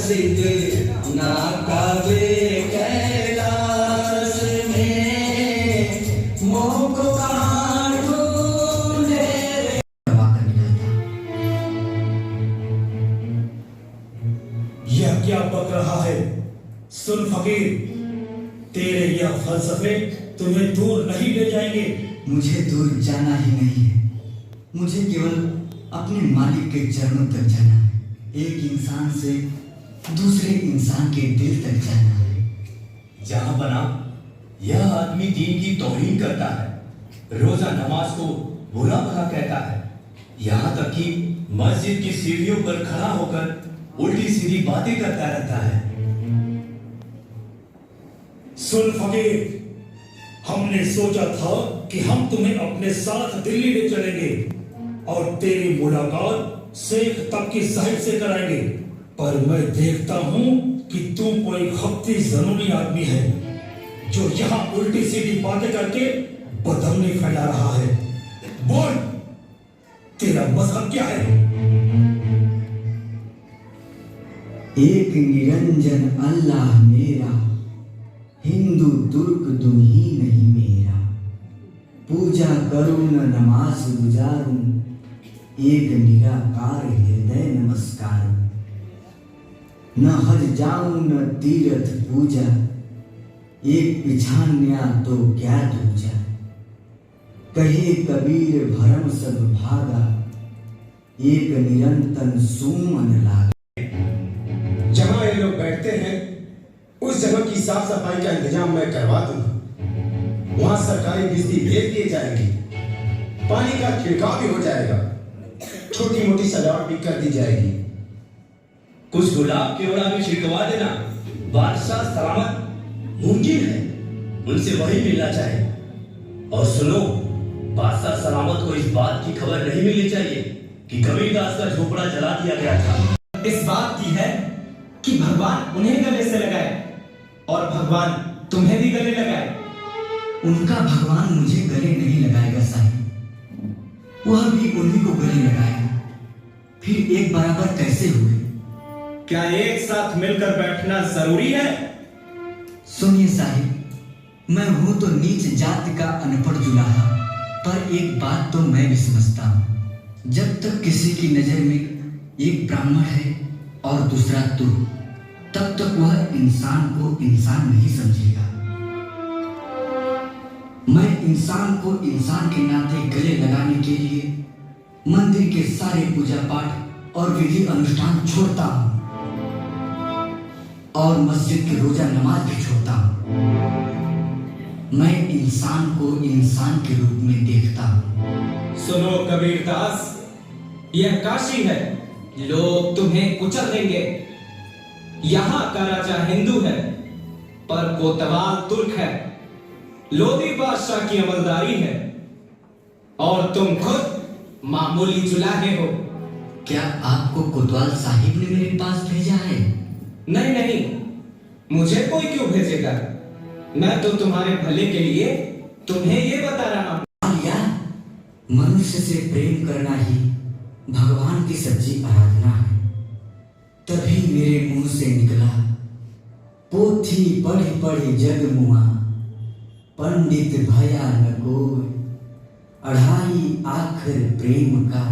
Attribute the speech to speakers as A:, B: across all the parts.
A: सिद्ध ना काबे कैलाश में मोह को कहाँ ढूंढे।
B: यह क्या बक रहा है? सुन फकीर, तेरे यह फलसफे तुम्हें दूर नहीं ले जाएंगे।
A: मुझे दूर जाना ही नहीं है, मुझे केवल अपने मालिक के चरणों तक जाना है। एक इंसान से दूसरे इंसान के दिल तक जाना है।
C: जहां बना यह आदमी दीन की तौहीन करता है, रोजा नमाज को बुरा भला कहता है, यहाँ तक कि मस्जिद की सीढ़ियों पर खड़ा होकर उल्टी सीधी बातें करता रहता है।
B: सुन फकीर, हमने सोचा था कि हम तुम्हें अपने साथ दिल्ली ले चलेंगे और तेरी मुलाकात शेख तकी साहिब से कराएंगे, पर मैं देखता हूँ कि तू कोई खप्ती ज़नूनी आदमी है जो यहाँ उल्टी सीधी बातें करके बदअमनी फैला रहा है। बोल, तेरा मजहब क्या है?
A: एक निरंजन अल्लाह मेरा, हिंदू तुर्क दू ही नहीं मेरा। पूजा करूं न नमाज गुजारूं, एक निराकार हृदय नमस्कार। न हज जाऊं न तीर्थ पूजा, एक पिछान्या तो क्या दूजा। कहे कबीर भरम सब भागा, एक निरंतन सुमन लागा।
D: जहां ये लोग बैठते हैं उस जगह की साफ सफाई का इंतजाम मैं करवा दूंगा। वहां सरकारी बिजली भेज दिए जाएंगी, पानी का छिड़काव भी हो जाएगा, छोटी मोटी सजावट भी कर दी जाएगी।
C: कुछ गुलाब के ओड़ा भी छिड़कवा देना। बादशाह सलामत मुमकिन है, उनसे वही मिलना चाहिए। और सुनो, बादशाह सलामत को इस बात की खबर नहीं मिलनी चाहिए कि कबीरदास का झोपड़ा जला दिया गया था।
E: इस बात की है कि भगवान उन्हें गले से लगाए और भगवान तुम्हें भी गले लगाए।
A: उनका भगवान मुझे गले नहीं लगाएगा साहिब, वह भी उन्हीं को गले लगाएगा। फिर एक बराबर कैसे हुए?
E: क्या एक साथ मिलकर बैठना जरूरी है?
A: सुनिए साहिब, मैं हूं तो नीच जाति का अनपढ़ जुलाहा, पर एक बात तो मैं भी समझता हूं। जब तक किसी की नजर में एक ब्राह्मण है और दूसरा तू, तब तक वह इंसान को इंसान नहीं समझेगा। मैं इंसान को इंसान के नाते गले लगाने के लिए मंदिर के सारे पूजा पाठ और विधि अनुष्ठान छोड़ता हूं और मस्जिद की रोजा नमाज भी छोड़ता हूं। मैं इंसान को इंसान के रूप में देखता हूं।
E: सुनो कबीरदास, यह काशी है, लोग तुम्हें कुचल देंगे। यहाँ का राजा हिंदू है, पर कोतवाल तुर्क है, लोधी बादशाह की अमलदारी है, और तुम खुद मामूली जुलाहे हो।
A: क्या आपको कोतवाल साहिब ने मेरे पास भेजा है?
E: नहीं नहीं, मुझे कोई क्यों भेजेगा? मैं तो तुम्हारे भले के लिए तुम्हें ये बता रहा हूं।
A: या मनुष्य से प्रेम करना ही भगवान की सच्ची आराधना है। तभी मेरे मुंह से निकला, पोथी पढ़ी पढ़ी जग मुआ, पंडित भया न कोई, अढ़ाई आखर प्रेम का,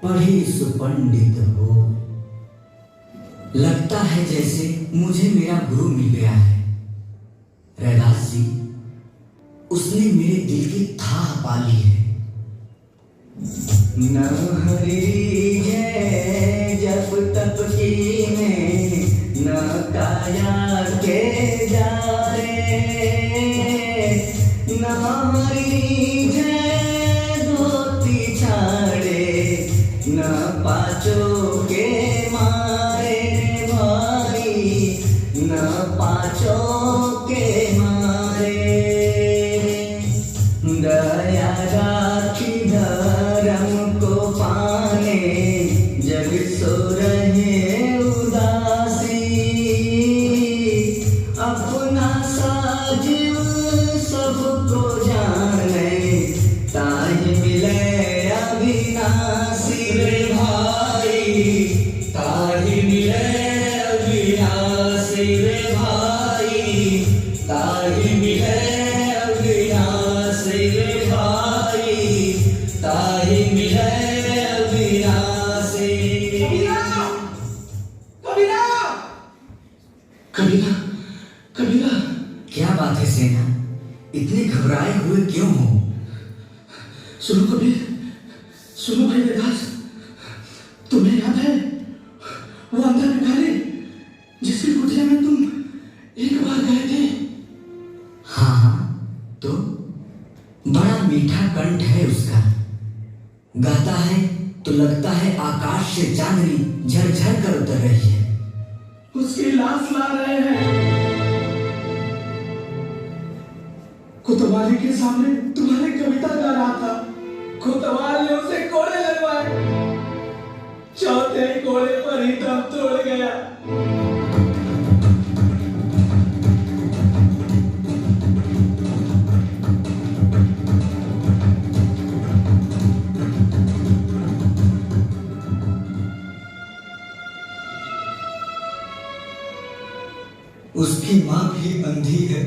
A: पढ़े सुपंडित हो। लगता है जैसे मुझे मेरा गुरु मिल गया है। रैदास जी, उसने मेरे दिल की थाह पा ली है। न हरि है जब तक कीने, न काया के जा रे, न हरि है धोती छाड़े, न पाचो के मारे भाई, न पाचो के मारे। दया राखी धर्म को पाने, जग सो रहे उदासी, अपना साजिब सबको जाने, ताहि मिले अविनाशी रे भाई, ताहि मिले
C: रे भाई, ताही मिले अविनाशी रे भाई, ताही मिले अविनाशी।
E: कबीरा!
C: कबीरा, कबीरा,
A: क्या बात है सेना, इतने घबराए हुए क्यों हो?
C: सुनो कबीर, सुनो भाई रैदास, तुम्हें याद है वो अंधा भिखारी जिसकी कुटिया में तुम एक बार गए थे?
A: हाँ हाँ, तो बड़ा मीठा कंठ है उसका, गाता है तो लगता है आकाश से चांदनी झरझर कर उतर रही है।
C: उसकी लाश ला रहे हैं। कोतवाली के सामने तुम्हारी कविता गा रहा था।
E: कोतवाल ने उसे कोड़े लगवाए, चौथे कोड़े पर ही दम तोड़ गया।
A: उसकी मां भी अंधी है,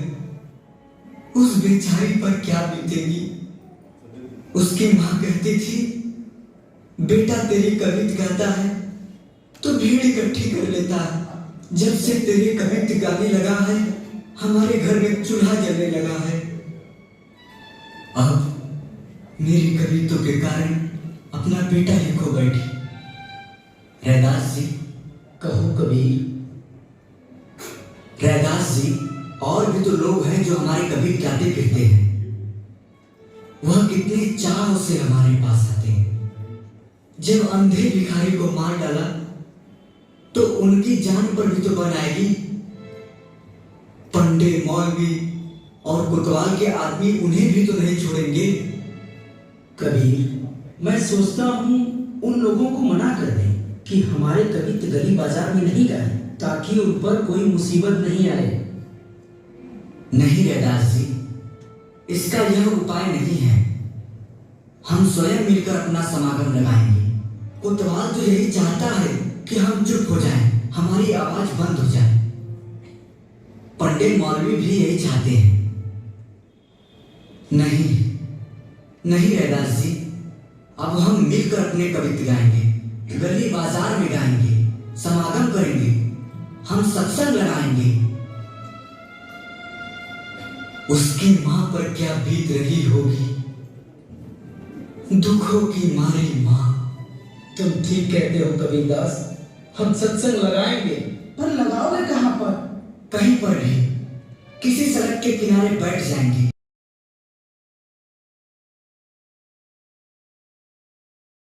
A: उस बेचारी पर क्या बीतेगी। उसकी मां कहती थी, बेटा तेरी कवित गाता है तो भीड़ इकट्ठी कर लेता है। जब से तेरी कवित गाने लगा है, हमारे घर में चूल्हा जलने लगा है। अब मेरी कवितों के कारण अपना बेटा ही खो बैठी। रैदास जी,
C: कहो कबीर।
A: रैदास जी, और भी तो लोग हैं जो हमारी कवित गाते फिरते हैं। वह कितने चाव से हमारे पास आते हैं। जब अंधे भिखारी को मार डाला तो उनकी जान पर भी तो बनाएगी। पंडे, मौलवी और कोतवाल के आदमी उन्हें भी तो नहीं छोड़ेंगे।
F: कबीर, मैं सोचता हूँ उन लोगों को मना कर दें कि हमारे कवित गली बाजार में नहीं गाएं, ताकि उन पर कोई मुसीबत नहीं आए।
A: नहीं रैदास जी, इसका यह उपाय नहीं है। हम स्वयं मिलकर अपना समागम लगाएंगे। कोतवाल तो यही चाहता है कि हम चुप हो जाएं, हमारी आवाज बंद हो जाए। पंडित मौलवी भी यही चाहते हैं। नहीं नहीं रैदास जी, अब हम मिलकर अपने कवित गाएंगे, गली बाजार में गाएंगे, समागम करेंगे, हम सत्संग लगाएंगे। उसकी मां पर क्या बीत रही होगी, दुखों की मारी मां।
F: तुम ठीक कहते हो कबीरदास, हम सत्संग लगाएंगे, पर लगाओगे कहाँ पर?
A: कहीं पर भी, किसी सड़क के किनारे बैठ जाएंगे।